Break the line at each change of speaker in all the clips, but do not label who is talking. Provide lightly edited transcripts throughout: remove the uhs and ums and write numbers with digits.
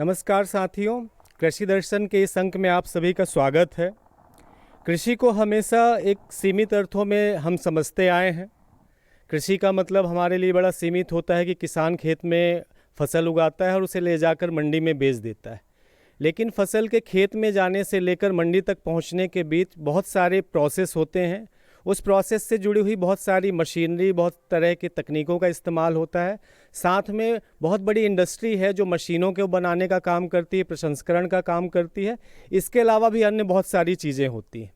नमस्कार साथियों, कृषि दर्शन के इस अंक में आप सभी का स्वागत है। कृषि को हमेशा एक सीमित अर्थों में हम समझते आए हैं। कृषि का मतलब हमारे लिए बड़ा सीमित होता है कि किसान खेत में फसल उगाता है और उसे ले जाकर मंडी में बेच देता है। लेकिन फसल के खेत में जाने से लेकर मंडी तक पहुंचने के बीच बहुत सारे प्रोसेस होते हैं। उस प्रोसेस से जुड़ी हुई बहुत सारी मशीनरी, बहुत तरह की तकनीकों का इस्तेमाल होता है। साथ में बहुत बड़ी इंडस्ट्री है जो मशीनों को बनाने का काम करती है, प्रसंस्करण का काम करती है। इसके अलावा भी अन्य बहुत सारी चीज़ें होती हैं।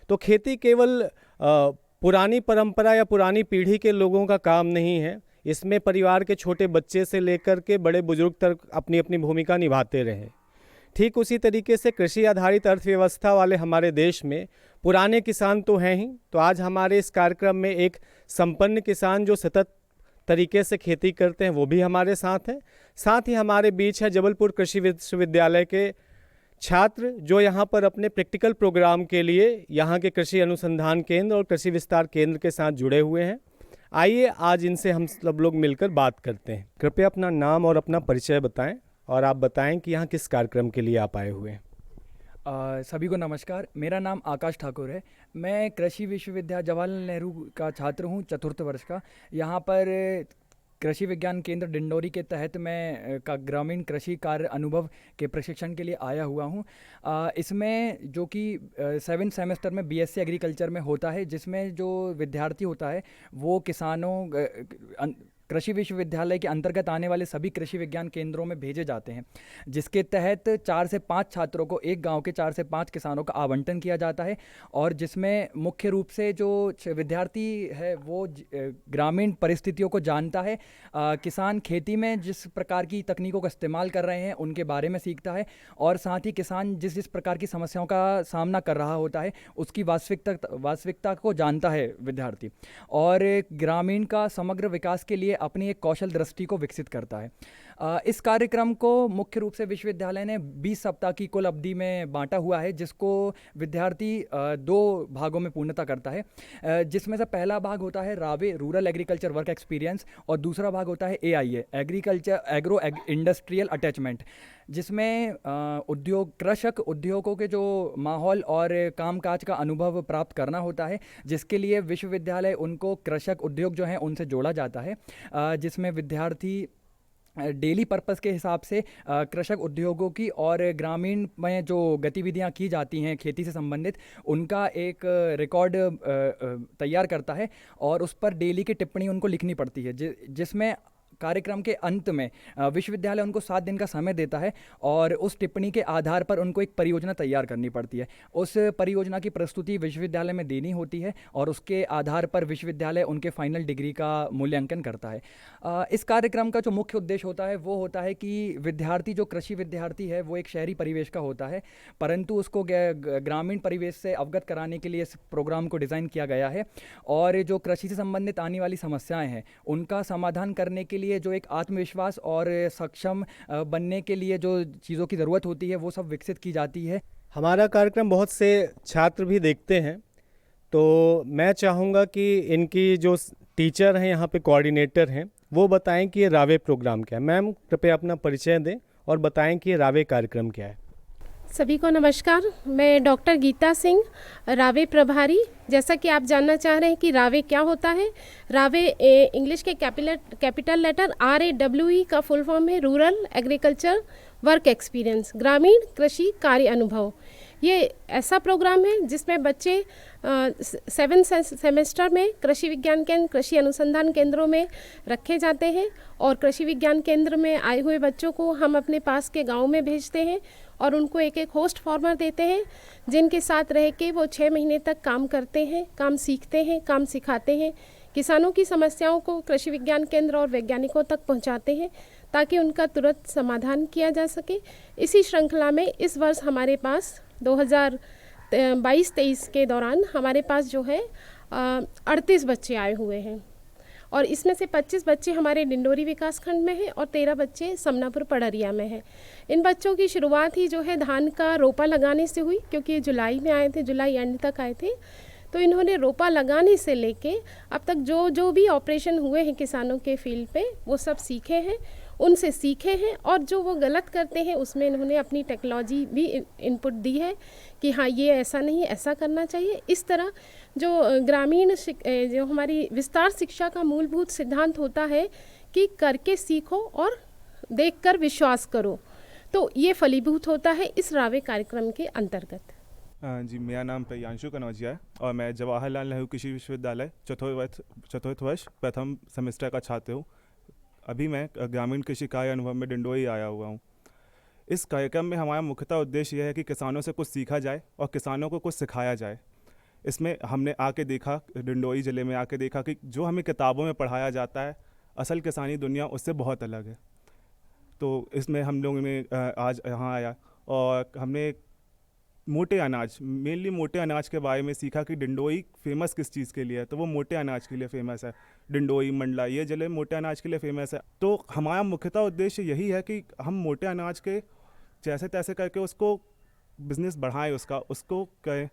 तो खेती केवल पुरानी परंपरा या पुरानी पीढ़ी के लोगों का काम नहीं है। इसमें परिवार के छोटे बच्चे से लेकर के बड़े बुजुर्ग तक अपनी अपनी भूमिका निभाते रहे। ठीक उसी तरीके से कृषि आधारित अर्थव्यवस्था वाले हमारे देश में पुराने किसान तो हैं ही, तो आज हमारे इस कार्यक्रम में एक संपन्न किसान जो सतत तरीके से खेती करते हैं वो भी हमारे साथ हैं। साथ ही हमारे बीच है जबलपुर कृषि विश्वविद्यालय के छात्र जो यहाँ पर अपने प्रैक्टिकल प्रोग्राम के लिए यहाँ के कृषि अनुसंधान केंद्र और कृषि विस्तार केंद्र के साथ जुड़े हुए हैं। आइए आज इनसे हम सब लोग मिलकर बात करते हैं। कृपया अपना नाम और अपना परिचय बताएं और आप बताएं कि यहाँ किस कार्यक्रम के लिए आप आए हुए हैं।
सभी को नमस्कार। मेरा नाम आकाश ठाकुर है। मैं कृषि विश्वविद्यालय जवाहरलाल नेहरू का छात्र हूँ, चतुर्थ वर्ष का। यहाँ पर कृषि विज्ञान केंद्र डिंडोरी के तहत मैं का ग्रामीण कृषि कार्य अनुभव के प्रशिक्षण के लिए आया हुआ हूँ। इसमें जो कि 7th सेमेस्टर में बीएससी एग्रीकल्चर में होता है, जिसमें जो विद्यार्थी होता है वो किसानों कृषि विश्वविद्यालय के अंतर्गत आने वाले सभी कृषि विज्ञान केंद्रों में भेजे जाते हैं, जिसके तहत 4 से 5 छात्रों को एक गांव के 4 से 5 किसानों का आवंटन किया जाता है। और जिसमें मुख्य रूप से जो विद्यार्थी है वो ग्रामीण परिस्थितियों को जानता है, किसान खेती में जिस प्रकार की तकनीकों का इस्तेमाल कर रहे हैं उनके बारे में सीखता है, और साथ ही किसान जिस जिस प्रकार की समस्याओं का सामना कर रहा होता है उसकी वास्तविकता को जानता है विद्यार्थी, और ग्रामीण का समग्र विकास के लिए अपनी एक कौशल दृष्टि को विकसित करता है। इस कार्यक्रम को मुख्य रूप से विश्वविद्यालय ने 20 सप्ताह की कुल अवधि में बांटा हुआ है, जिसको विद्यार्थी 2 भागों में पूर्णता करता है, जिसमें से पहला भाग होता है रावे रूरल एग्रीकल्चर वर्क एक्सपीरियंस, और दूसरा भाग होता है AIA agriculture agro industrial attachment, जिसमें कृषक उद्योगों के जो माहौल और कामकाज का अनुभव प्राप्त करना होता है, जिसके लिए विश्वविद्यालय उनको कृषक उद्योग जो हैं उनसे जोड़ा जाता है, जिसमें विद्यार्थी डेली पर्पस के हिसाब से कृषक उद्योगों की और ग्रामीण में जो गतिविधियां की जाती हैं खेती से संबंधित उनका एक रिकॉर्ड तैयार करता है, और उस पर डेली की टिप्पणी उनको लिखनी पड़ती है, जिसमें कार्यक्रम के अंत में विश्वविद्यालय उनको 7 दिन का समय देता है, और उस टिप्पणी के आधार पर उनको एक परियोजना तैयार करनी पड़ती है। उस परियोजना की प्रस्तुति विश्वविद्यालय में देनी होती है, और उसके आधार पर विश्वविद्यालय उनके फाइनल डिग्री का मूल्यांकन करता है। इस कार्यक्रम का जो मुख्य उद्देश्य होता है वो होता है कि विद्यार्थी जो कृषि विद्यार्थी है वो एक शहरी परिवेश का होता है, परंतु उसको ग्रामीण परिवेश से अवगत कराने के लिए इस प्रोग्राम को डिज़ाइन किया गया है, और जो कृषि से संबंधित आने वाली समस्याएँ हैं उनका समाधान करने के लिए जो एक आत्मविश्वास और सक्षम बनने के लिए जो चीज़ों की ज़रूरत होती है वो सब विकसित की जाती है।
हमारा कार्यक्रम बहुत से छात्र भी देखते हैं, तो मैं चाहूँगा कि इनकी जो टीचर हैं, यहाँ पे कोऑर्डिनेटर हैं, वो बताएं कि ये रावे प्रोग्राम क्या है। मैम कृपया अपना परिचय दें और बताएं कि ये रावे कार्यक्रम क्या है।
सभी को नमस्कार। मैं डॉक्टर गीता सिंह, रावे प्रभारी। जैसा कि आप जानना चाह रहे हैं कि रावे क्या होता है, रावे इंग्लिश के कैपिटल लेटर RAWE का फुल फॉर्म है रूरल एग्रीकल्चर वर्क एक्सपीरियंस, ग्रामीण कृषि कार्य अनुभव। ये ऐसा प्रोग्राम है जिसमें बच्चे 7th सेमेस्टर में कृषि विज्ञान केंद्र, कृषि अनुसंधान केंद्रों में रखे जाते हैं, और कृषि विज्ञान केंद्र में आए हुए बच्चों को हम अपने पास के गांव में भेजते हैं, और उनको एक एक होस्ट फार्मर देते हैं, जिनके साथ रह के वो 6 महीने तक काम करते हैं, काम सीखते हैं, काम सिखाते हैं, किसानों की समस्याओं को कृषि विज्ञान केंद्र और वैज्ञानिकों तक पहुंचाते हैं ताकि उनका तुरंत समाधान किया जा सके। इसी श्रृंखला में इस वर्ष हमारे पास 2022-23 के दौरान हमारे पास जो है 38 बच्चे आए हुए हैं, और इसमें से 25 बच्चे हमारे डिंडोरी विकास खंड में हैं और 13 बच्चे समनापुर पड़रिया में हैं। इन बच्चों की शुरुआत ही जो है धान का रोपा लगाने से हुई, क्योंकि ये जुलाई में आए थे, जुलाई एंड तक आए थे। तो इन्होंने रोपा लगाने से लेके अब तक जो भी ऑपरेशन हुए हैं किसानों के फील्ड पे वो सब सीखे हैं, उनसे सीखे हैं और जो वो गलत करते हैं उसमें इन्होंने अपनी टेक्नोलॉजी भी इनपुट दी है कि हाँ ये ऐसा नहीं ऐसा करना चाहिए। इस तरह जो जो हमारी विस्तार शिक्षा का मूलभूत सिद्धांत होता है कि करके सीखो और देखकर विश्वास करो, तो ये फलीभूत होता है इस रावे कार्यक्रम के अंतर्गत।
जी, मेरा नाम प्रियांशु कनौजिया है और मैं जवाहरलाल नेहरू कृषि विश्वविद्यालय चतुर्थ वर्ष प्रथम सेमेस्टर का छात्र हूँ। अभी मैं ग्रामीण कृषि कार्य अनुभव में डिंडोरी आया हुआ हूँ। इस कार्यक्रम में हमारा मुख्यतः उद्देश्य यह है कि किसानों से कुछ सीखा जाए और किसानों को कुछ सिखाया जाए। इसमें हमने आके देखा, डिंडोरी ज़िले में आके देखा कि जो हमें किताबों में पढ़ाया जाता है, असल किसानी दुनिया उससे बहुत अलग है। तो इसमें हम लोगों ने आज यहाँ आया और हमने मोटे अनाज, मेनली मोटे अनाज के बारे में सीखा कि डिंडोरी फेमस किस चीज़ के लिए है। तो वो मोटे अनाज के लिए फेमस है। डिंडोरी, मंडला, ये ज़िले मोटे अनाज के लिए फेमस है। तो हमारा मुख्यतः उद्देश्य यही है कि हम मोटे अनाज के जैसे तैसे करके उसको बिज़नेस बढ़ाएं, उसको करें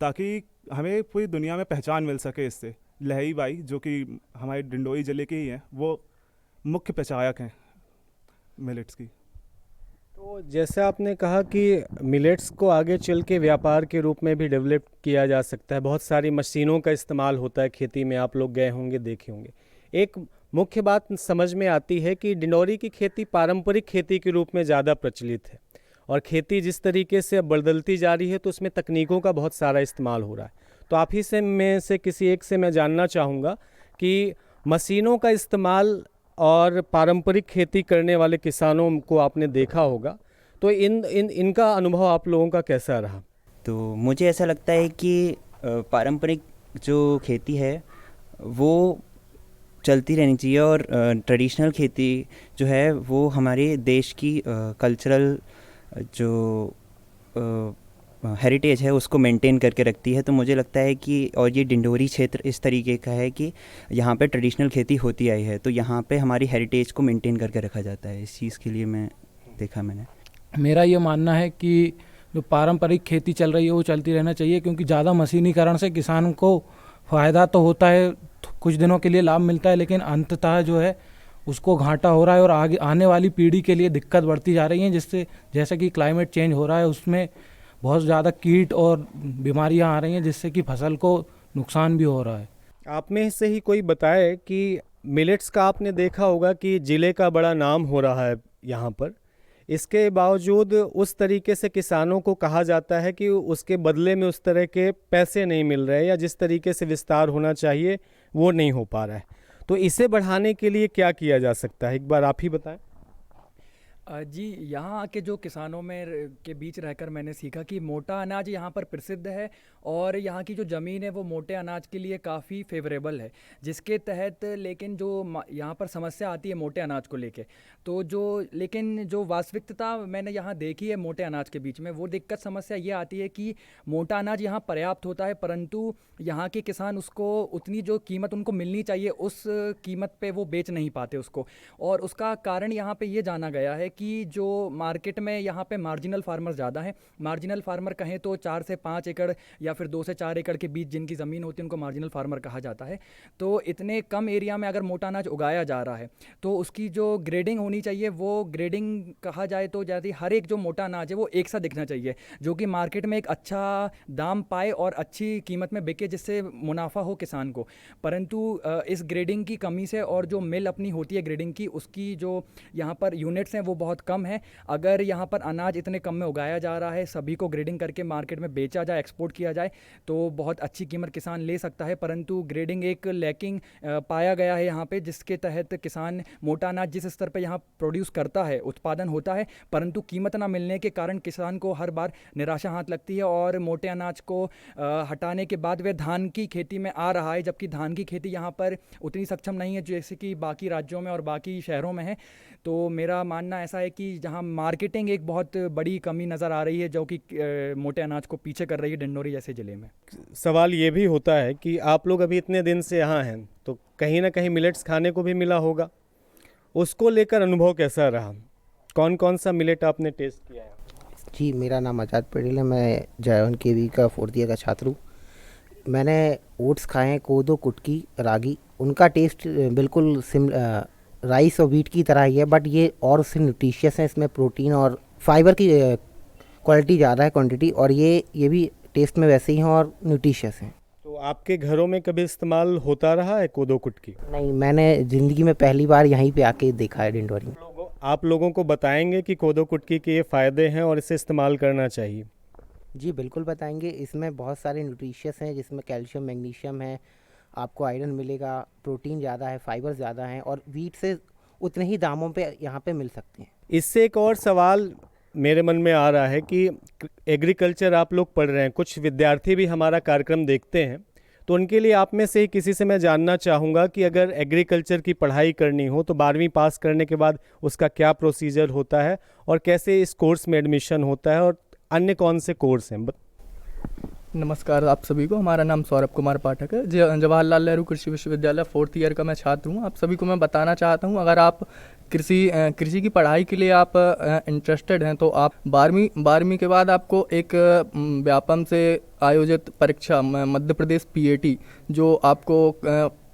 ताकि हमें पूरी दुनिया में पहचान मिल सके। इससे लहरी बाई जो कि हमारे डिंडोरी ज़िले के ही हैं, वो मुख्य प्रचारक हैं मिलेट्स की।
तो जैसे आपने कहा कि मिलेट्स को आगे चल के व्यापार के रूप में भी डेवलप किया जा सकता है, बहुत सारी मशीनों का इस्तेमाल होता है खेती में, आप लोग गए होंगे देखे होंगे। एक मुख्य बात समझ में आती है कि डिंडोरी की खेती पारंपरिक खेती के रूप में ज़्यादा प्रचलित है और खेती जिस तरीके से अब बदलती जा रही है तो उसमें तकनीकों का बहुत सारा इस्तेमाल हो रहा है। तो आप ही से में से किसी एक से मैं जानना चाहूँगा कि मशीनों का इस्तेमाल और पारंपरिक खेती करने वाले किसानों को आपने देखा होगा, तो इनका अनुभव आप लोगों का कैसा रहा?
तो मुझे ऐसा लगता है कि पारंपरिक जो खेती है वो चलती रहनी चाहिए और ट्रेडिशनल खेती जो है वो हमारे देश की कल्चरल जो हेरिटेज है उसको मेंटेन करके रखती है। तो मुझे लगता है कि और ये डिंडोरी क्षेत्र इस तरीके का है कि यहाँ पे ट्रेडिशनल खेती होती आई है, तो यहाँ पे हमारी हेरिटेज को मेंटेन करके रखा जाता है। इस चीज़ के लिए मैंने
मेरा ये मानना है कि जो पारंपरिक खेती चल रही है वो चलती रहना चाहिए, क्योंकि ज़्यादा मशीनीकरण से किसान को फ़ायदा तो होता है, कुछ दिनों के लिए लाभ मिलता है, लेकिन अंततः जो है उसको घाटा हो रहा है और आगे आने वाली पीढ़ी के लिए दिक्कत बढ़ती जा रही है, जिससे जैसे कि क्लाइमेट चेंज हो रहा है उसमें बहुत ज़्यादा कीट और बीमारियां आ रही हैं, जिससे कि फसल को नुकसान भी हो रहा है।
आप में से ही कोई बताए कि मिलेट्स का आपने देखा होगा कि ज़िले का बड़ा नाम हो रहा है यहाँ पर, इसके बावजूद उस तरीके से किसानों को कहा जाता है कि उसके बदले में उस तरह के पैसे नहीं मिल रहे या जिस तरीके से विस्तार होना चाहिए वो नहीं हो पा रहा है। तो इसे बढ़ाने के लिए क्या किया जा सकता है, एक बार आप ही बताएं।
जी, यहाँ के जो किसानों में के बीच रहकर मैंने सीखा कि मोटा अनाज यहाँ पर प्रसिद्ध है और यहाँ की जो ज़मीन है वो मोटे अनाज के लिए काफ़ी फेवरेबल है, जिसके तहत लेकिन जो यहाँ पर समस्या आती है मोटे अनाज को लेके, तो लेकिन जो वास्तविकता मैंने यहाँ देखी है मोटे अनाज के बीच में, वो दिक्कत समस्या ये आती है कि मोटा अनाज यहाँ पर्याप्त होता है, परंतु यहाँ के किसान उसको उतनी जो कीमत उनको मिलनी चाहिए उस कीमत पे वो बेच नहीं पाते उसको। और उसका कारण यहाँ पे ये जाना गया है कि जो मार्केट में यहाँ पे मार्जिनल फार्मर ज़्यादा हैं। मार्जिनल फार्मर कहें तो 4 से 5 एकड़ या फिर 2 से 4 एकड़ के बीच जिनकी ज़मीन होती है उनको मार्जिनल फार्मर कहा जाता है। तो इतने कम एरिया में अगर मोटा अनाज उगाया जा रहा है तो उसकी जो ग्रेडिंग होनी चाहिए वो ग्रेडिंग कहा जाए तो जैसे हर एक जो मोटा अनाज है वो एक सा दिखना चाहिए, जो कि मार्केट में एक अच्छा दाम पाए और अच्छी कीमत में बिके, जिससे मुनाफा हो किसान को। परंतु इस ग्रेडिंग की कमी से और जो मिल अपनी होती है ग्रेडिंग की, उसकी जो यहाँ पर यूनिट्स हैं वो बहुत कम है। अगर यहाँ पर अनाज इतने कम में उगाया जा रहा है, सभी को ग्रेडिंग करके मार्केट में बेचा जाए, एक्सपोर्ट किया जाए तो बहुत अच्छी कीमत किसान ले सकता है, परंतु ग्रेडिंग एक लैकिंग पाया गया है यहाँ पे, जिसके तहत किसान मोटा अनाज जिस स्तर पे यहाँ प्रोड्यूस करता है, उत्पादन होता है, परंतु कीमत ना मिलने के कारण किसान को हर बार निराशा हाथ लगती है और मोटे अनाज को हटाने के बाद वह धान की खेती में आ रहा है, जबकि धान की खेती यहाँ पर उतनी सक्षम नहीं है जैसे कि बाकी राज्यों में और बाकी शहरों में है। तो मेरा मानना ऐसा है कि जहाँ मार्केटिंग एक बहुत बड़ी कमी नज़र आ रही है जो कि मोटे अनाज को पीछे कर रही है डिंडोरी जैसे ज़िले में।
सवाल ये भी होता है कि आप लोग अभी इतने दिन से यहाँ हैं तो कहीं ना कहीं मिलेट्स खाने को भी मिला होगा, उसको लेकर अनुभव कैसा रहा? कौन कौन सा मिलेट आपने टेस्ट किया है?
जी, मेरा नाम आज़ाद पटेल है। मैं J1 KV का 4th ईयर का छात्र हूँ। मैंने ओट्स खाए हैं, कोदो, कुटकी, रागी। उनका टेस्ट बिल्कुल राइस और वीट की तरह ही है, बट ये और उससे न्यूट्रिशियस है। इसमें प्रोटीन और फाइबर की क्वालिटी ज़्यादा है, क्वांटिटी, और ये भी टेस्ट में वैसे ही हैं और न्यूट्रिशियस हैं।
तो आपके घरों में कभी इस्तेमाल होता रहा है कोदो कुटकी?
नहीं, मैंने ज़िंदगी में पहली बार यहीं पे आके देखा है डिंडोरी में।
आप लोगों को बताएंगे कि कोदो कुटकी के ये फ़ायदे हैं और इसे इस्तेमाल करना चाहिए?
जी बिल्कुल बताएंगे। इसमें बहुत सारे न्यूट्रिशियस हैं, जिसमें कैल्शियम, मैग्नीशियम है, आपको आयरन मिलेगा, प्रोटीन ज़्यादा है, फाइबर ज़्यादा है, और वीट से उतने ही दामों पे यहाँ पे मिल सकते हैं।
इससे एक और सवाल मेरे मन में आ रहा है कि एग्रीकल्चर आप लोग पढ़ रहे हैं, कुछ विद्यार्थी भी हमारा कार्यक्रम देखते हैं, तो उनके लिए आप में से ही किसी से मैं जानना चाहूँगा कि अगर एग्रीकल्चर की पढ़ाई करनी हो तो 12वीं पास करने के बाद उसका क्या प्रोसीजर होता है और कैसे इस कोर्स में एडमिशन होता है और अन्य कौन से कोर्स हैं?
नमस्कार आप सभी को। हमारा नाम सौरभ कुमार पाठक है। जवाहरलाल नेहरू कृषि विश्वविद्यालय 4th ईयर का मैं छात्र हूँ। आप सभी को मैं बताना चाहता हूँ, अगर आप कृषि की पढ़ाई के लिए आप इंटरेस्टेड हैं तो आप 12वीं के बाद आपको एक व्यापम से आयोजित परीक्षा मध्य प्रदेश PAT जो आपको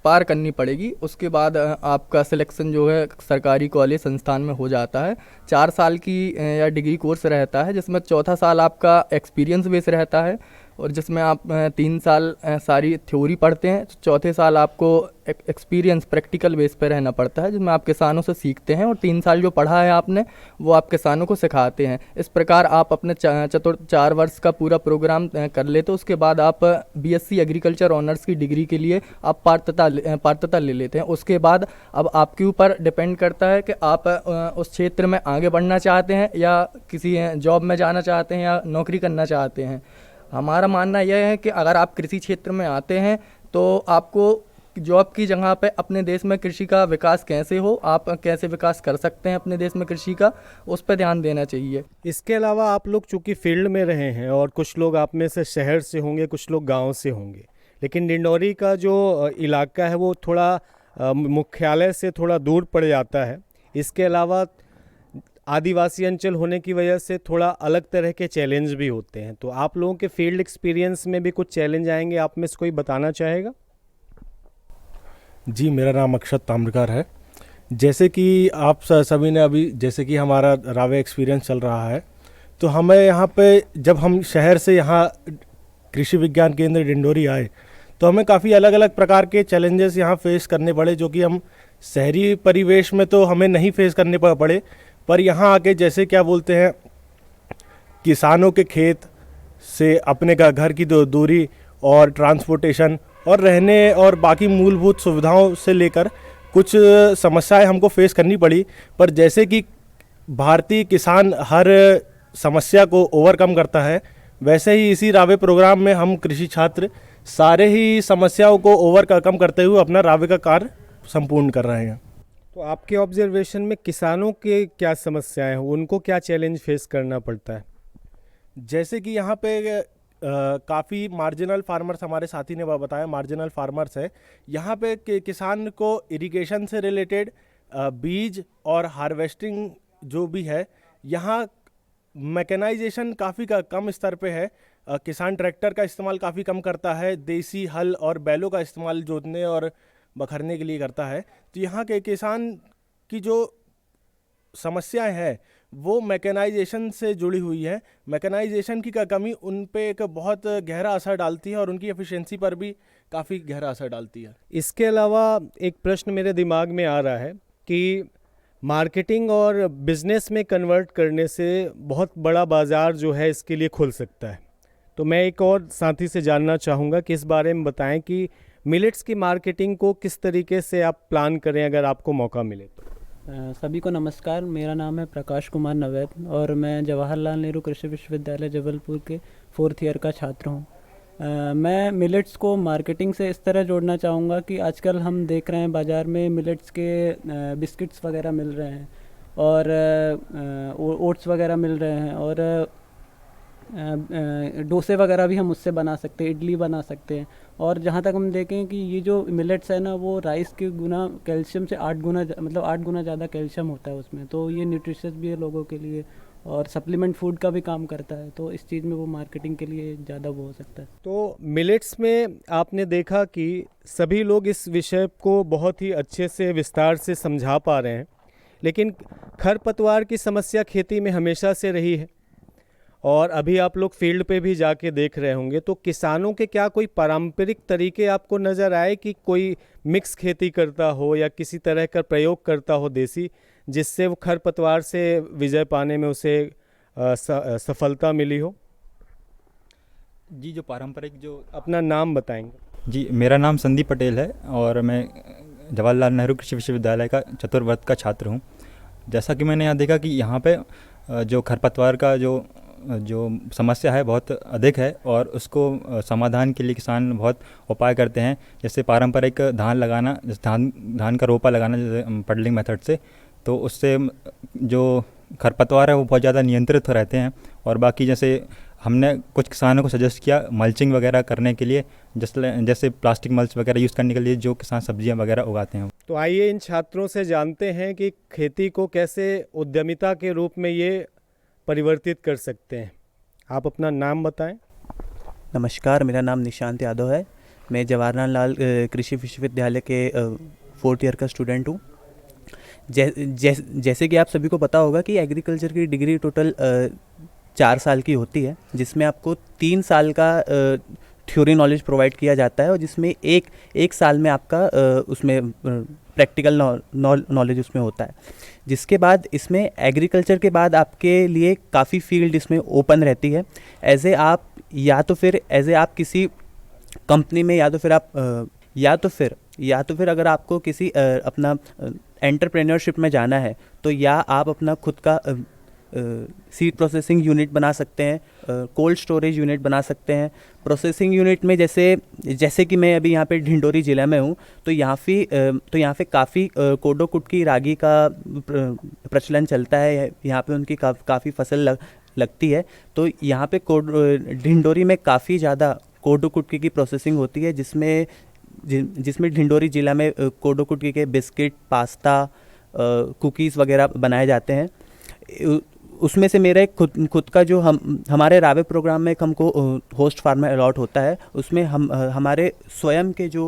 पार करनी पड़ेगी। उसके बाद आपका सिलेक्शन जो है सरकारी कॉलेज संस्थान में हो जाता है। 4 साल की या डिग्री कोर्स रहता है, जिसमें चौथा साल आपका एक्सपीरियंस बेस रहता है और जिसमें आप 3 साल सारी थ्योरी पढ़ते हैं। चौथे साल आपको एक्सपीरियंस प्रैक्टिकल बेस पे रहना पड़ता है, जिसमें आप किसानों से सीखते हैं और 3 साल जो पढ़ा है आपने वो आप किसानों को सिखाते हैं। इस प्रकार आप अपने 4 वर्ष का पूरा प्रोग्राम कर लेते हो। उसके बाद आप BSc एग्रीकल्चर ऑनर्स की डिग्री के लिए आप पात्रता ले लेते हैं। उसके बाद अब आपके ऊपर डिपेंड करता है कि आप उस क्षेत्र में आगे बढ़ना चाहते हैं या किसी जॉब में जाना चाहते हैं या नौकरी करना चाहते हैं। हमारा मानना यह है कि अगर आप कृषि क्षेत्र में आते हैं तो आपको जॉब की जगह पे अपने देश में कृषि का विकास कैसे हो, आप कैसे विकास कर सकते हैं अपने देश में कृषि का, उस पर ध्यान देना चाहिए।
इसके अलावा आप लोग चूँकि फील्ड में रहे हैं और कुछ लोग आप में से शहर से होंगे, कुछ लोग गांव से होंगे, लेकिन डिंडोरी का जो इलाका है वो थोड़ा मुख्यालय से थोड़ा दूर पड़ जाता है। इसके अलावा आदिवासी अंचल होने की वजह से थोड़ा अलग तरह के चैलेंज भी होते हैं। तो आप लोगों के फील्ड एक्सपीरियंस में भी कुछ चैलेंज आएंगे, आप में से कोई बताना चाहेगा?
जी, मेरा नाम अक्षत ताम्रकार है। जैसे कि आप सभी ने अभी जैसे कि हमारा रावे एक्सपीरियंस चल रहा है, तो हमें यहाँ पे जब हम शहर से यहाँ कृषि विज्ञान केंद्र डिंडोरी आए तो हमें काफ़ी अलग अलग प्रकार के चैलेंजेस यहाँ फेस करने पड़े, जो कि हम शहरी परिवेश में तो हमें नहीं फेस करने पड़े, पर यहाँ आके जैसे क्या बोलते हैं, किसानों के खेत से अपने घर की दूरी और ट्रांसपोर्टेशन और रहने और बाकी मूलभूत सुविधाओं से लेकर कुछ समस्याएं हमको फेस करनी पड़ी। पर जैसे कि भारतीय किसान हर समस्या को ओवरकम करता है, वैसे ही इसी रावे प्रोग्राम में हम कृषि छात्र सारे ही समस्याओं को ओवरकम करते हुए अपना रावे का कार्य संपूर्ण कर रहे हैं।
तो आपके ऑब्जर्वेशन में किसानों के क्या समस्याएं हैं, उनको क्या चैलेंज फेस करना पड़ता है?
जैसे कि यहाँ पे काफ़ी मार्जिनल फार्मर्स, हमारे साथी ने बताया मार्जिनल फार्मर्स है। यहाँ पे किसान को इरिगेशन से रिलेटेड बीज और हार्वेस्टिंग जो भी है, यहाँ मैकेनाइजेशन काफ़ी कम स्तर पे है। किसान ट्रैक्टर का इस्तेमाल काफ़ी कम करता है, देसी हल और बैलों का इस्तेमाल जोतने और बखरने के लिए करता है। तो यहाँ के किसान की जो समस्याएं हैं वो मैकेनाइजेशन से जुड़ी हुई है। मैकेनाइजेशन की कमी उन पे एक बहुत गहरा असर डालती है और उनकी एफिशिएंसी पर भी काफ़ी गहरा असर डालती है।
इसके अलावा एक प्रश्न मेरे दिमाग में आ रहा है कि मार्केटिंग और बिजनेस में कन्वर्ट करने से बहुत बड़ा बाज़ार जो है इसके लिए खुल सकता है। तो मैं एक और साथी से जानना चाहूँगा कि इस बारे में बताएं कि मिलेट्स की मार्केटिंग को किस तरीके से आप प्लान करें अगर आपको मौका मिले तो।
सभी को नमस्कार। मेरा नाम है प्रकाश कुमार नवैद और मैं जवाहरलाल नेहरू कृषि विश्वविद्यालय जबलपुर के 4th ईयर का छात्र हूँ। मैं मिलेट्स को मार्केटिंग से इस तरह जोड़ना चाहूँगा कि आजकल हम देख रहे हैं बाज़ार में मिलेट्स के बिस्किट्स वगैरह मिल रहे हैं और ओट्स वगैरह मिल रहे हैं और डोसे वगैरह भी हम उससे बना सकते हैं, इडली बना सकते हैं। और जहाँ तक हम देखें कि ये जो मिलेट्स है ना, वो राइस के गुना कैल्शियम से 8 गुना ज़्यादा कैल्शियम होता है उसमें, तो ये न्यूट्रिशियस भी है लोगों के लिए और सप्लीमेंट फूड का भी काम करता है, तो इस चीज़ में वो मार्केटिंग के लिए ज़्यादा वो हो सकता है।
तो मिलेट्स में आपने देखा कि सभी लोग इस विषय को बहुत ही अच्छे से विस्तार से समझा पा रहे हैं, लेकिन खरपतवार की समस्या खेती में हमेशा से रही है और अभी आप लोग फील्ड पे भी जाके देख रहे होंगे। तो किसानों के क्या कोई पारंपरिक तरीके आपको नज़र आए कि कोई मिक्स खेती करता हो या किसी तरह का प्रयोग करता हो देसी, जिससे वो खरपतवार से विजय पाने में उसे सफलता मिली हो?
जी, जो पारंपरिक जो
अपना नाम बताएंगे?
जी, मेरा नाम संदीप पटेल है और मैं जवाहरलाल नेहरू कृषि विश्वविद्यालय का चतुर्वर्ग का छात्र हूँ। जैसा कि मैंने यहाँ देखा कि यहाँ पे जो खरपतवार का जो समस्या है बहुत अधिक है और उसको समाधान के लिए किसान बहुत उपाय करते हैं। जैसे पारंपरिक धान लगाना, जैसे धान का रोपा लगाना जैसे पडलिंग मेथड से, तो उससे जो खरपतवार है वो बहुत ज़्यादा नियंत्रित हो रहते हैं। और बाकी जैसे हमने कुछ किसानों को सजेस्ट किया मल्चिंग वगैरह करने के लिए, जैसे प्लास्टिक मल्च वगैरह यूज़ करने के लिए जो किसान सब्जियां वगैरह उगाते हैं।
तो आइए इन छात्रों से जानते हैं कि खेती को कैसे उद्यमिता के रूप में ये परिवर्तित कर सकते हैं। आप अपना नाम बताएं।
नमस्कार, मेरा नाम निशांत यादव है। मैं जवाहरलाल कृषि विश्वविद्यालय के 4th ईयर का स्टूडेंट हूँ। जैसे कि आप सभी को पता होगा कि एग्रीकल्चर की डिग्री टोटल 4 साल की होती है, जिसमें आपको 3 साल का थ्योरी नॉलेज प्रोवाइड किया जाता है और जिसमें एक साल में आपका उसमें प्रैक्टिकल नॉलेज उसमें होता है। जिसके बाद इसमें एग्रीकल्चर के बाद आपके लिए काफ़ी फील्ड इसमें ओपन रहती है। एज ए आप किसी कंपनी में या तो फिर अगर आपको किसी अपना एंटरप्रेन्योरशिप में जाना है तो या आप अपना खुद का सीड प्रोसेसिंग यूनिट बना सकते हैं, कोल्ड स्टोरेज यूनिट बना सकते हैं। प्रोसेसिंग यूनिट में जैसे कि मैं अभी यहाँ पे ढिंडोरी ज़िला में हूँ, तो यहाँ पे काफ़ी कोडो कुटकी रागी का प्रचलन चलता है। यहाँ पे उनकी काफ़ी फसल लगती है। तो यहाँ पे ढिंडोरी में काफ़ी ज़्यादा कोडो कुटकी की प्रोसेसिंग होती है, जिसमें ढिंडोरी ज़िला में कोडो कुटकी के बिस्किट, पास्ता, कुकीज़ वगैरह बनाए जाते हैं। उसमें से मेरा एक खुद का जो हमारे रावे प्रोग्राम में हमको होस्ट फार्मर अलॉट होता है, उसमें हमारे स्वयं के जो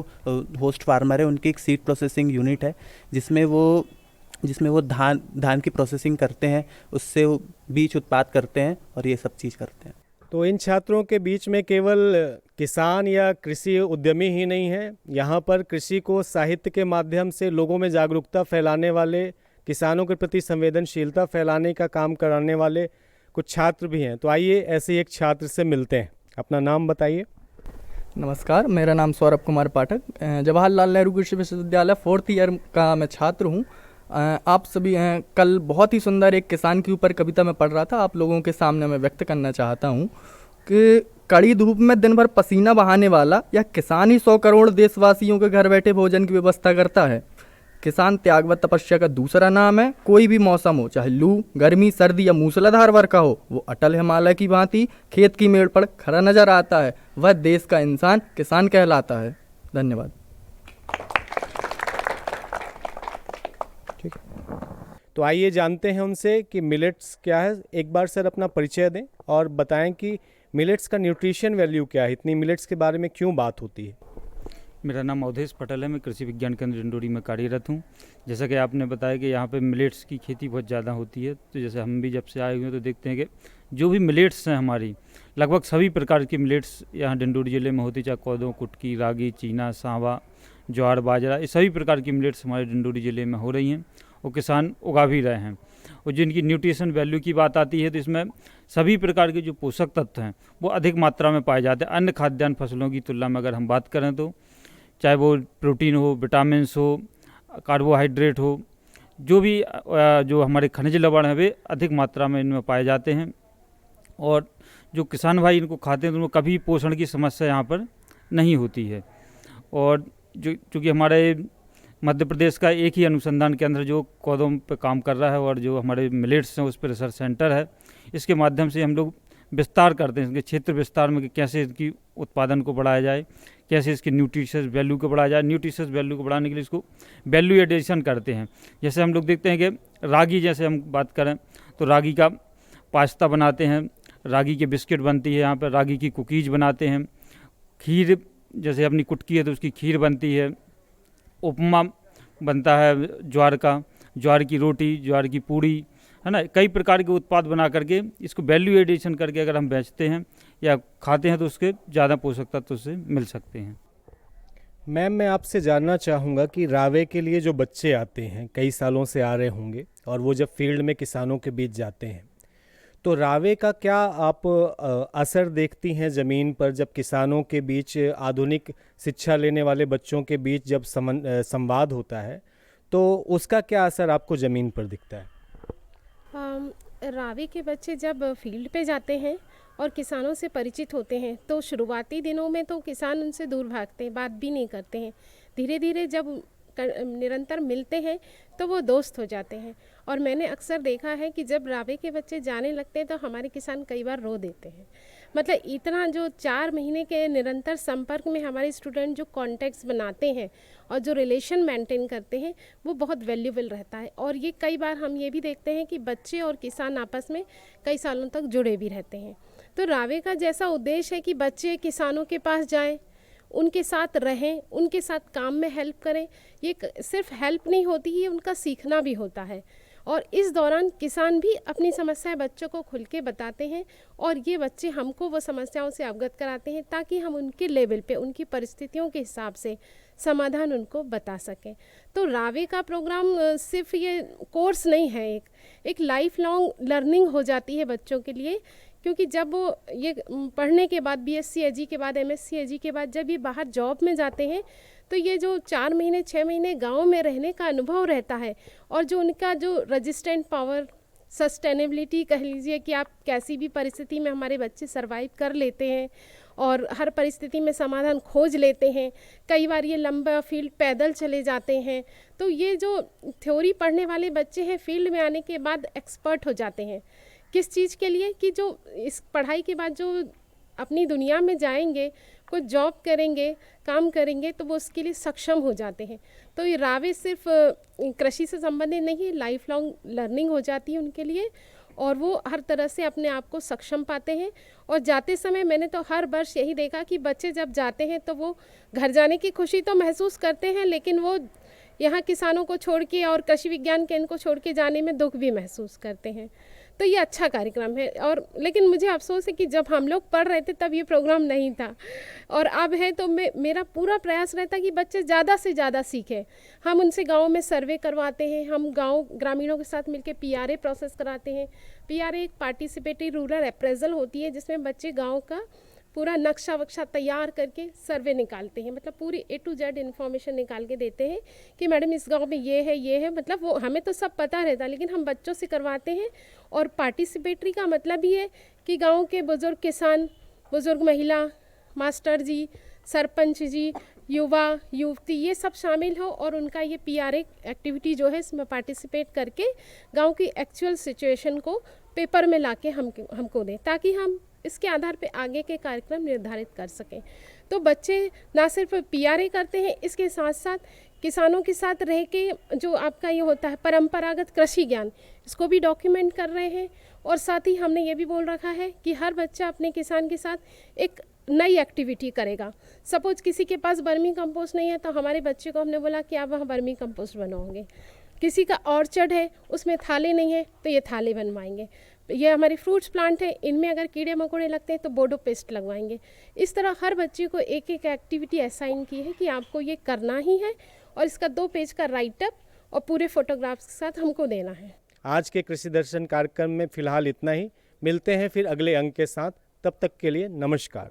होस्ट फार्मर है उनकी एक सीड प्रोसेसिंग यूनिट है, जिसमें वो धान की प्रोसेसिंग करते हैं, उससे वो बीज उत्पाद करते हैं और ये सब चीज़ करते हैं।
तो इन छात्रों के बीच में केवल किसान या कृषि उद्यमी ही नहीं है, यहाँ पर कृषि को साहित्य के माध्यम से लोगों में जागरूकता फैलाने वाले, किसानों के प्रति संवेदनशीलता फैलाने का काम कराने वाले कुछ छात्र भी हैं। तो आइए ऐसे ही एक छात्र से मिलते हैं। अपना नाम बताइए।
नमस्कार, मेरा नाम सौरभ कुमार पाठक, जवाहरलाल नेहरू कृषि विश्वविद्यालय 4th ईयर का मैं छात्र हूँ। आप सभी कल बहुत ही सुंदर एक किसान के ऊपर कविता में पढ़ रहा था, आप लोगों के सामने मैं व्यक्त करना चाहता हूँ कि कड़ी धूप में दिन भर पसीना बहाने वाला यह किसान ही 100 करोड़ देशवासियों के घर बैठे भोजन की व्यवस्था करता है। किसान त्याग व तपस्या का दूसरा नाम है। कोई भी मौसम हो, चाहे लू, गर्मी, सर्दी या मूसलाधार वर्षा हो, वो अटल हिमालय की भांति खेत की मेड़ पर खड़ा नजर आता है। वह देश का इंसान किसान कहलाता है। धन्यवाद।
ठीक है, तो आइए जानते हैं उनसे कि मिलेट्स क्या है। एक बार सर अपना परिचय दें और बताएं कि मिलेट्स का न्यूट्रिशन वैल्यू क्या है, इतनी मिलेट्स के बारे में क्यों बात होती है।
मेरा नाम अवधेश पटेल है, मैं कृषि विज्ञान केंद्र डिंडोरी में कार्यरत हूँ। जैसा कि आपने बताया कि यहाँ पे मिलेट्स की खेती बहुत ज़्यादा होती है, तो जैसे हम भी जब से आए हुए हैं तो देखते हैं कि जो भी मिलेट्स हैं हमारी, लगभग सभी प्रकार की मिलेट्स यहाँ डिंडोरी ज़िले में होती, चाहे कोदो, कुटकी, रागी, चीना, सांवा, ज्वार, बाजरा, ये सभी प्रकार की मिलेट्स हमारे डिंडोरी ज़िले में हो रही हैं और किसान उगा भी रहे हैं। और जिनकी न्यूट्रिशन वैल्यू की बात आती है तो इसमें सभी प्रकार के जो पोषक तत्व हैं वो अधिक मात्रा में पाए जाते हैं। अन्य खाद्यान्न फसलों की तुलना में अगर हम बात करें तो चाहे वो प्रोटीन हो, विटामिन हो, कार्बोहाइड्रेट हो, जो हमारे खनिज लवण हैं वे अधिक मात्रा में इनमें पाए जाते हैं। और जो किसान भाई इनको खाते हैं तो उनको कभी पोषण की समस्या यहाँ पर नहीं होती है। और चूँकि हमारे मध्य प्रदेश का एक ही अनुसंधान केंद्र जो कोदों पर काम कर रहा है और जो हमारे मिलेट्स हैं उस पर रिसर्च सेंटर है, इसके माध्यम से हम लोग विस्तार करते हैं, इसके क्षेत्र विस्तार में कि कैसे इसकी उत्पादन को बढ़ाया जाए, कैसे इसके न्यूट्रिशियस वैल्यू को बढ़ाया जाए। न्यूट्रिशियस वैल्यू को बढ़ाने के लिए इसको वैल्यू एडिशन करते हैं। जैसे हम लोग देखते हैं कि रागी, जैसे हम बात करें तो रागी का पास्ता बनाते हैं, रागी के बिस्किट बनती है यहाँ पर, रागी की कुकीज़ बनाते हैं, खीर जैसे अपनी कुटकी है तो उसकी खीर बनती है, उपमा बनता है ज्वार का, ज्वार की रोटी, ज्वार की पूड़ी, है ना। कई प्रकार के उत्पाद बना करके इसको वैल्यू एडिशन करके अगर हम बेचते हैं या खाते हैं तो उसके ज़्यादा पोषक तत्व उससे मिल सकते हैं।
मैम, मैं आपसे जानना चाहूँगा कि रावे के लिए जो बच्चे आते हैं, कई सालों से आ रहे होंगे, और वो जब फील्ड में किसानों के बीच जाते हैं तो रावे का क्या आप असर देखती हैं ज़मीन पर, जब किसानों के बीच, आधुनिक शिक्षा लेने वाले बच्चों के बीच जब संवाद होता है तो उसका क्या असर आपको ज़मीन पर दिखता है?
रावे के बच्चे जब फील्ड पे जाते हैं और किसानों से परिचित होते हैं तो शुरुआती दिनों में तो किसान उनसे दूर भागते हैं, बात भी नहीं करते हैं। धीरे धीरे जब निरंतर मिलते हैं तो वो दोस्त हो जाते हैं। और मैंने अक्सर देखा है कि जब रावे के बच्चे जाने लगते हैं तो हमारे किसान कई बार रो देते हैं। मतलब इतना जो 4 महीने के निरंतर संपर्क में हमारे स्टूडेंट जो कॉन्टैक्ट्स बनाते हैं और जो रिलेशन मेंटेन करते हैं वो बहुत वैल्यूबल रहता है। और ये कई बार हम ये भी देखते हैं कि बच्चे और किसान आपस में कई सालों तक जुड़े भी रहते हैं। तो रावे का जैसा उद्देश्य है कि बच्चे किसानों के पास जाएं, उनके साथ रहें, उनके साथ काम में हेल्प करें। ये सिर्फ हेल्प नहीं होती, ये उनका सीखना भी होता है। और इस दौरान किसान भी अपनी समस्याएं बच्चों को खुल के बताते हैं और ये बच्चे हमको वो समस्याओं से अवगत कराते हैं ताकि हम उनके लेवल पे, उनकी परिस्थितियों के हिसाब से समाधान उनको बता सकें। तो रावे का प्रोग्राम सिर्फ ये कोर्स नहीं है, एक लाइफ लॉन्ग लर्निंग हो जाती है बच्चों के लिए। क्योंकि जब वो ये पढ़ने के बाद BSc एजी के बाद MSc एजी के बाद जब ये बाहर जॉब में जाते हैं तो ये जो 4 महीने 6 महीने गांव में रहने का अनुभव रहता है और जो उनका जो रेजिस्टेंट पावर, सस्टेनेबिलिटी कह लीजिए कि आप कैसी भी परिस्थिति में हमारे बच्चे सरवाइव कर लेते हैं और हर परिस्थिति में समाधान खोज लेते हैं। कई बार ये लंबा फील्ड पैदल चले जाते हैं। तो ये जो थ्योरी पढ़ने वाले बच्चे हैं फील्ड में आने के बाद एक्सपर्ट हो जाते हैं। किस चीज़ के लिए कि जो इस पढ़ाई के बाद जो अपनी दुनिया में जाएंगे, कुछ जॉब करेंगे, काम करेंगे तो वो उसके लिए सक्षम हो जाते हैं। तो ये रावे सिर्फ कृषि से संबंधित नहीं है, लाइफ लॉन्ग लर्निंग हो जाती है उनके लिए और वो हर तरह से अपने आप को सक्षम पाते हैं। और जाते समय मैंने तो हर वर्ष यही देखा कि बच्चे जब जाते हैं तो वो घर जाने की खुशी तो महसूस करते हैं, लेकिन वो यहाँ किसानों को छोड़ के और कृषि विज्ञान केंद्र को छोड़ के जाने में दुख भी महसूस करते हैं। तो ये अच्छा कार्यक्रम है। और लेकिन मुझे अफसोस है कि जब हम लोग पढ़ रहे थे तब ये प्रोग्राम नहीं था और अब है। तो मेरा पूरा प्रयास रहता है कि बच्चे ज़्यादा से ज़्यादा सीखें। हम उनसे गाँव में सर्वे करवाते हैं, हम गाँव ग्रामीणों के साथ मिलकर PRA प्रोसेस कराते हैं। PRA एक पार्टिसिपेटरी रूरल अप्रेजल होती है जिसमें बच्चे गाँव का पूरा नक्शा वक्शा तैयार करके सर्वे निकालते हैं। मतलब पूरी A to Z इन्फॉर्मेशन निकाल के देते हैं कि मैडम इस गांव में ये है। मतलब वो हमें तो सब पता रहता है लेकिन हम बच्चों से करवाते हैं। और पार्टिसिपेटरी का मतलब ही है कि गांव के बुज़ुर्ग किसान, बुज़ुर्ग महिला, मास्टर जी, सरपंच जी, युवा युवती, ये सब शामिल हो और उनका ये PRA एक्टिविटी जो है इसमें पार्टिसिपेट करके गाँव की एक्चुअल सिचुएशन को पेपर में ला के हमको दें ताकि हम इसके आधार पे आगे के कार्यक्रम निर्धारित कर सकें। तो बच्चे ना सिर्फ PRA करते हैं, इसके साथ साथ किसानों के साथ रह के जो आपका ये होता है परंपरागत कृषि ज्ञान, इसको भी डॉक्यूमेंट कर रहे हैं। और साथ ही हमने ये भी बोल रखा है कि हर बच्चा अपने किसान के साथ एक नई एक्टिविटी करेगा। सपोज किसी के पास वर्मी कंपोस्ट नहीं है तो हमारे बच्चे को हमने बोला कि आप वहाँ वर्मी कंपोस्ट बनवाओगे। किसी का ऑर्चर्ड है उसमें थाले नहीं है तो ये थाले बनवाएंगे। ये हमारे फ्रूट्स प्लांट है, इनमें अगर कीड़े मकोड़े लगते हैं तो बोडो पेस्ट लगवाएंगे। इस तरह हर बच्चे को एक एक एक्टिविटी असाइन की है कि आपको ये करना ही है और इसका 2 पेज का राइटअप और पूरे फोटोग्राफ्स के साथ हमको देना है।
आज के कृषि दर्शन कार्यक्रम में फ़िलहाल इतना ही। मिलते हैं फिर अगले अंक के साथ, तब तक के लिए नमस्कार।